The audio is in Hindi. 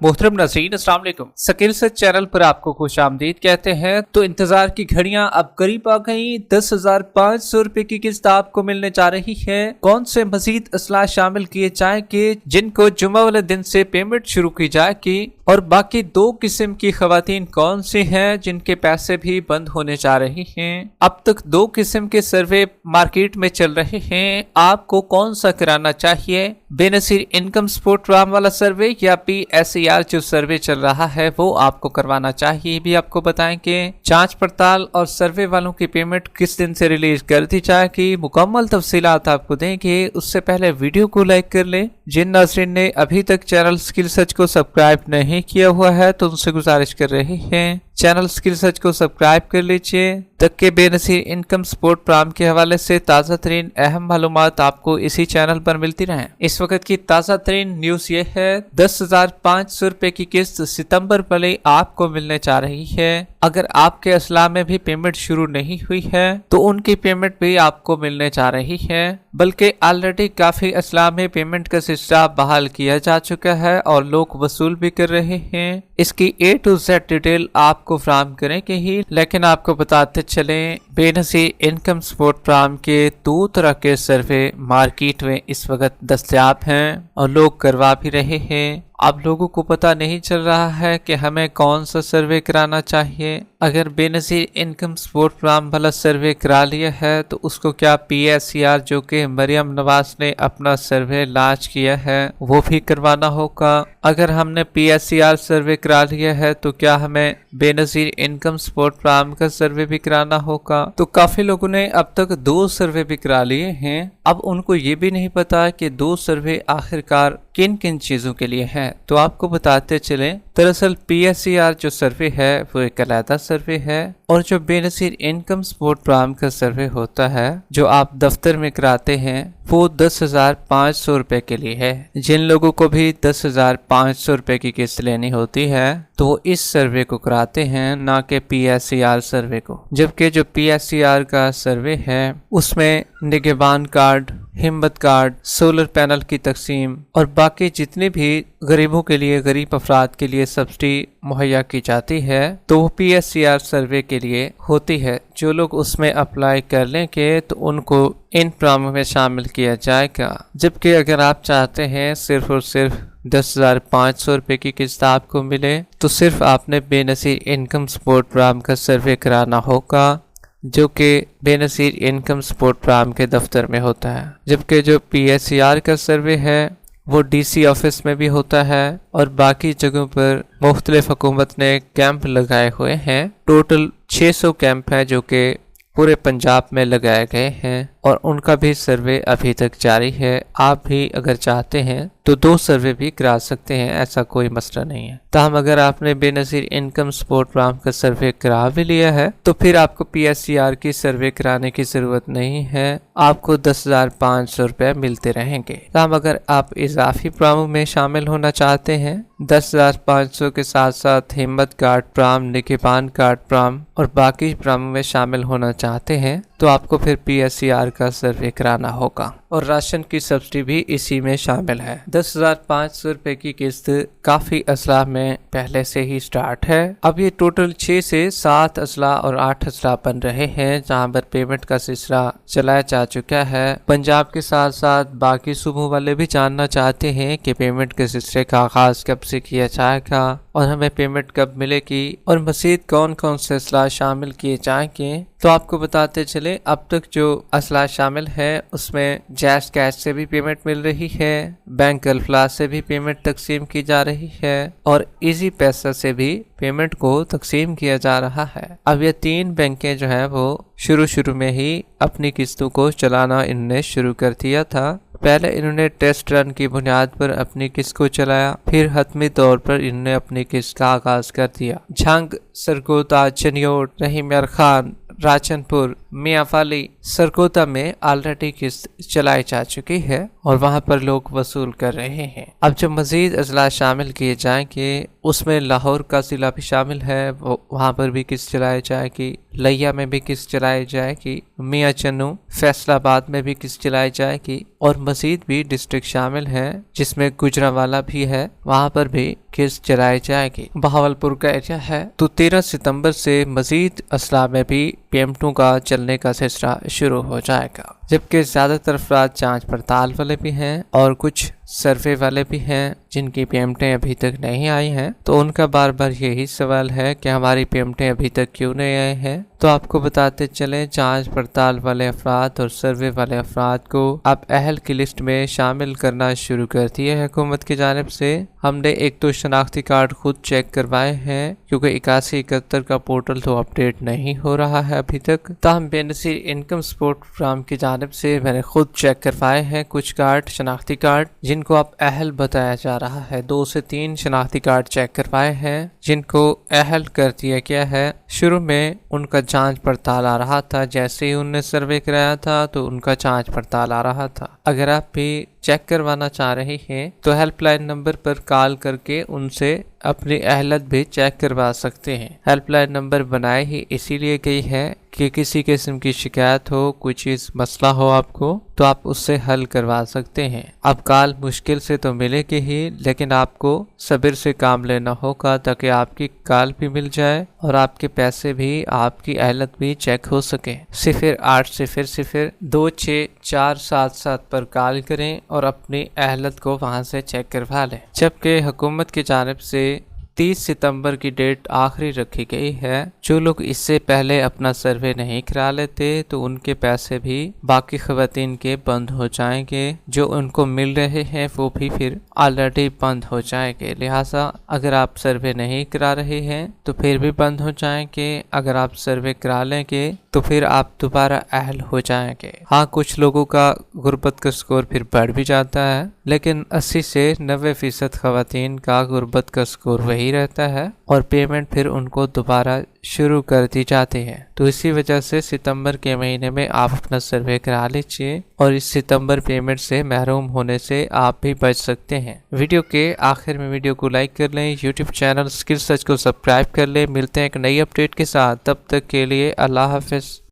मोहतरम नाज़रीन, अस्सलाम वालेकुम। स्किल सर्च चैनल पर आपको खुश आमदीद कहते हैं। तो इंतजार की घड़ियां अब करीब आ गई। 10,500 रुपए की किस्त आपको मिलने जा रही है। कौन से मजीद असला शामिल किए जाएंगे जिनको जुम्मा वाले दिन से पेमेंट शुरू की जाएगी, और बाकी दो किस्म की खवातीन कौन सी हैं जिनके पैसे भी बंद होने जा रहे हैं। अब तक दो किस्म के सर्वे मार्केट में चल रहे हैं। आपको कौन सा कराना चाहिए, बेनसीर इनकम सपोर्ट प्रोग्राम वाला सर्वे या PSER जो सर्वे चल रहा है वो आपको करवाना चाहिए, भी आपको बताएंगे। जांच पड़ताल और सर्वे वालों की पेमेंट किस दिन से रिलीज कर दी जाएगी, मुकम्मल तफसीलात आपको देंगे। उससे पहले वीडियो को लाइक कर ले। जिन नाज़रीन ने अभी तक चैनल स्किल सर्च को सब्सक्राइब नहीं किया हुआ है तो उनसे गुजारिश कर रहे हैं चैनल स्किल सर्च को सब्सक्राइब कर लीजिए, ताकि बेनसीर इनकम सपोर्ट प्रोग्राम के हवाले से ताज़ा तरीन अहम मालूमात आपको इसी चैनल पर मिलती रहें। इस वक्त की ताज़ा तरीन न्यूज ये है, 10,500 रुपए की किस्त सितंबर वाले आपको मिलने जा रही है। अगर आपके असला में भी पेमेंट शुरू नहीं हुई है तो उनकी पेमेंट भी आपको मिलने जा रही है। बल्कि ऑलरेडी काफी असला में पेमेंट का सिलसिला बहाल किया जा चुका है और लोग वसूल भी कर रहे हैं। इसकी A to Z डिटेल आपको फराहम करेंगे ही, लेकिन आपको बताते चलें बेनसीर इनकम सपोर्ट प्रोग्राम के दो तरह के सर्वे मार्केट में इस वक्त दस्तयाब हैं और लोग करवा भी रहे हैं। अब लोगों को पता नहीं चल रहा है कि हमें कौन सा सर्वे कराना चाहिए। अगर बेनसीर इनकम सपोर्ट प्रोग्राम वाला सर्वे करा लिया है तो उसको क्या PSER जो कि मरियम नवाज ने अपना सर्वे लॉन्च किया है वो भी करवाना होगा। अगर हमने PSER सर्वे करा लिया है तो क्या हमें बेनसीर इनकम सपोर्ट प्रोग्राम का सर्वे भी कराना होगा। तो काफी लोगों ने अब तक दो सर्वे भी करा लिए हैं। अब उनको ये भी नहीं पता कि दो सर्वे आखिरकार किन किन चीजों के लिए है। तो आपको बताते चले, दरअसल PSER जो सर्वे है वो एक अलग सर्वे है, और जो बेनसीर इनकम सपोर्ट प्रोग्राम का सर्वे होता है जो आप दफ्तर में कराते हैं वो 10,500 रुपए के लिए है। जिन लोगों को भी 10,500 रुपए की किस्त लेनी होती है तो वो इस सर्वे को कराते हैं, ना कि PSER सर्वे को। जबकि जो PSER का सर्वे है उसमें निगहबान कार्ड, हिम्मत कार्ड, सोलर पैनल की तकसीम और बाकी जितने भी गरीबों के लिए, गरीब अफराद के लिए सब्सिडी मुहैया की जाती है तो वो PSER सर्वे के लिए होती है। जो लोग उसमें अप्लाई कर लेंगे तो उनको इन प्रोग्राम में शामिल किया जाएगा। जबकि अगर आप चाहते हैं सिर्फ और सिर्फ 10,500 रुपए की किस्त आपको मिले तो सिर्फ आपने बेनसीर इनकम सपोर्ट प्रोग्राम का सर्वे कराना होगा, जो कि बेनसीर इनकम सपोर्ट प्रोग्राम के दफ्तर में होता है। जबकि जो PSER का सर्वे है वो DC ऑफिस में भी होता है और बाकी जगहों पर मुख्तलिफ हुकूमत ने कैंप लगाए हुए हैं। टोटल 600 कैंप हैं जो कि पूरे पंजाब में लगाए गए हैं और उनका भी सर्वे अभी तक जारी है। आप भी अगर चाहते हैं तो दो सर्वे भी करा सकते हैं, ऐसा कोई मसला नहीं है। ताहम अगर आपने बेनसीर इनकम सपोर्ट प्रोग्राम का सर्वे करा भी लिया है तो फिर आपको PSER की सर्वे कराने की जरूरत नहीं है, आपको 10,500 रुपए मिलते रहेंगे। ताहम अगर आप इजाफी प्रोग्रामों में शामिल होना चाहते हैं 10,500 के साथ साथ हिम्मत कार्ड प्रोग्राम, निगहबान कार्ड प्रोग्राम और बाकी प्रोग्रामों में शामिल होना चाहते हैं तो आपको फिर PSER का सर्वे कराना होगा। और राशन की सब्सिडी भी इसी में शामिल है। 10,500 रुपए की किस्त काफी असला में पहले से ही स्टार्ट है। अब ये टोटल 6 से 7 असला और 8 असला बन रहे हैं जहां पर पेमेंट का सिलसिला चलाया जा चुका है। पंजाब के साथ साथ बाकी सूबों वाले भी जानना चाहते हैं कि पेमेंट के सिलसिले का आगाज कब से किया जाएगा और हमें पेमेंट कब मिलेगी और मजीद कौन कौन से असला शामिल किए जाएंगे। तो आपको बताते चले, अब तक जो असला शामिल है उसमें जैज़ कैश से भी पेमेंट मिल रही है, बैंक अल्फलास से भी पेमेंट तकसीम की जा रही है और इजी पैसा से भी पेमेंट को तकसीम किया जा रहा है। अब ये तीन बैंकें जो है वो शुरू में ही अपनी किस्तों को चलाना इन्होंने शुरू कर दिया था। पहले इन्होंने टेस्ट रन की बुनियाद पर अपनी किस्त को चलाया, फिर हतमी तौर पर इन्होंने अपनी किस्त का आगाज कर दिया। झंग, सरगोदा, चनियोट, रहीम यार खान, राजनपुर, मियाँवाली, सरगोदा में ऑलरेडी किस्त चलाई जा चुकी है और वहां पर लोग वसूल कर रहे हैं। अब जो मजीद अजला शामिल किए जाएंगे उसमें लाहौर का जिला भी शामिल है, वहां पर भी किस्त चलाई जाएगी, लिया में भी किस्त चलाई जाएगी, मियाँ चन्नू, फैसलाबाद में भी किस्त चलाई जाएगी और मजीद भी डिस्ट्रिक्ट शामिल है जिसमें गुजरांवाला भी है, वहां पर भी किस्त चलाई जाएगी। बहावलपुर का एरिया है तो 13 सितंबर से मजीद असला में भी PM2 का चलने का सिलसिला शुरू हो जाएगा, जबकि ज्यादातर अफराद जांच पड़ताल वाले भी हैं और कुछ सर्वे वाले भी हैं जिनकी PM2 अभी तक नहीं आई हैं। तो उनका बार बार यही सवाल है कि हमारी PM2 अभी तक क्यों नहीं आए हैं। तो आपको बताते चले, जांच पड़ताल वाले अफराद और सर्वे वाले अफराद को अब अहल की लिस्ट में शामिल करना शुरू कर दिया है हुकूमत की जानिब से। हमने एक तो शनाख्ती कार्ड खुद चेक करवाए हैं क्योंकि 8171 का पोर्टल तो अपडेट नहीं हो रहा है अभी तक। ताहम बेनज़ीर इनकम सपोर्ट प्रोग्राम की जानिब से मैंने खुद चेक करवाए हैं कुछ कार्ड, शनाख्ती कार्ड जिनको अब अहल बताया जा रहा है। 2 से 3 शनाख्ती कार्ड चेक करवाए हैं जिनको अहल कर दिया गया है। शुरू में उनका जांच पड़ताल आ रहा था, जैसे ही उनने सर्वे कराया था तो उनका जांच पड़ताल आ रहा था। अगर आप भी चेक करवाना चाह रहे हैं तो हेल्पलाइन नंबर पर कॉल करके उनसे अपनी अहलत भी चेक करवा सकते हैं। हेल्पलाइन नंबर बनाए ही इसीलिए गई है कि किसी किस्म की शिकायत हो, कोई चीज मसला हो आपको तो आप उससे हल करवा सकते हैं। अब कॉल मुश्किल से तो मिलेगी ही, लेकिन आपको सब्र से काम लेना होगा ताकि आपकी कॉल भी मिल जाए और आपके पैसे भी, आपकी अहलत भी चेक हो सके। 0800-264777 पर कॉल करें और अपनी अहलत को वहां से चेक करवा लें। जबकि हुकूमत की जानिब से 30 सितंबर की डेट आखिरी रखी गई है। जो लोग इससे पहले अपना सर्वे नहीं करा लेते तो उनके पैसे भी बाकी खवातीन के बंद हो जाएंगे, जो उनको मिल रहे हैं वो भी फिर ऑलरेडी बंद हो जाएंगे। लिहाजा अगर आप सर्वे नहीं करा रहे हैं तो फिर भी बंद हो जाएंगे, अगर आप सर्वे करा लेंगे तो फिर आप दोबारा अहल हो जाएंगे। हाँ, कुछ लोगों का गुर्बत का स्कोर फिर बढ़ भी जाता है, लेकिन 80 से 90% खवातीन का गुर्बत का स्कोर वही रहता है और पेमेंट फिर उनको दोबारा शुरू कर दी जाती है। तो इसी वजह से सितंबर के महीने में आप अपना सर्वे करा लीजिए और इस सितंबर पेमेंट से महरूम होने से आप भी बच सकते हैं। वीडियो के आखिर में वीडियो को लाइक कर लें, यूट्यूब चैनल स्किल सर्च को सब्सक्राइब कर लें। मिलते हैं एक नई अपडेट के साथ, तब तक के लिए अल्लाह हाफिज।